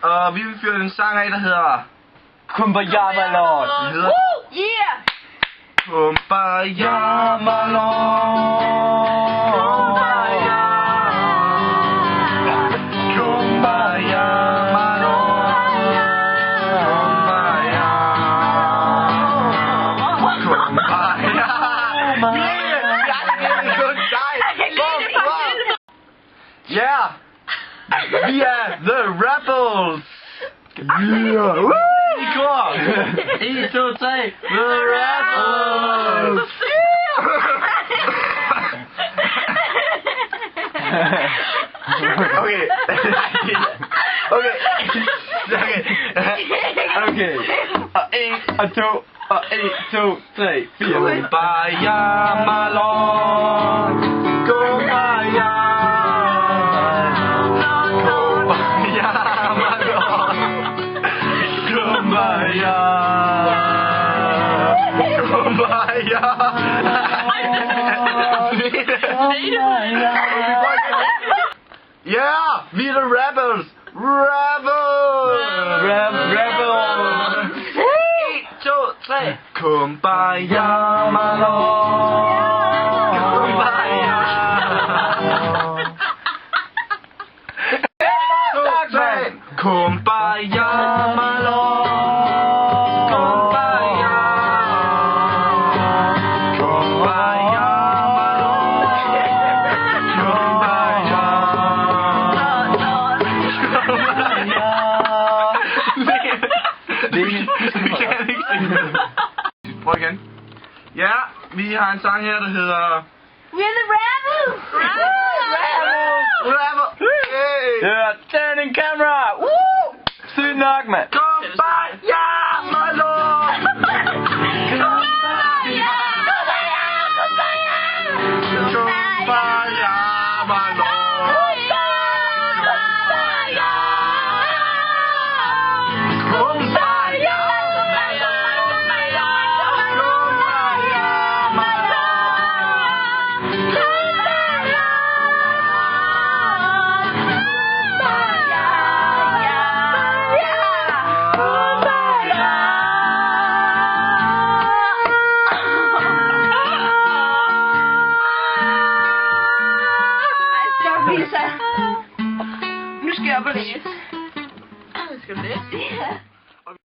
Og vi vil fyre en sang af, der hedder Kumbaya, my lord. Den hedder Yeah! Kumbaya, my lord. Kumbaya, my lord. Kumbaya. Yeah! Vi er The Rebels! Yeah! Woo! I kor! 1, 2, 3! The Rebels! Okay. Okay. Okay. Og 1, og 2, og 1, 2, 3, 4. Kumbaya, my lord. Kumbaya. Kumbaya, Kumbaya. Yeah, we the rebels. Rebels. Rebels. 1, 2, 3. Kumbaya, my lord. Kumbaya. Kumbaya, my lord. Kumbaya. Kumbaya, my lord. Kumbaya. Prøv igen. Ja, vi har en sang her, der hedder We're the rebels! Rebels! Hey! Yeah, turning camera! Woo! Sygt nok, mand! Kumbaya, my lord! Kumbaya! Kumbaya, my lord!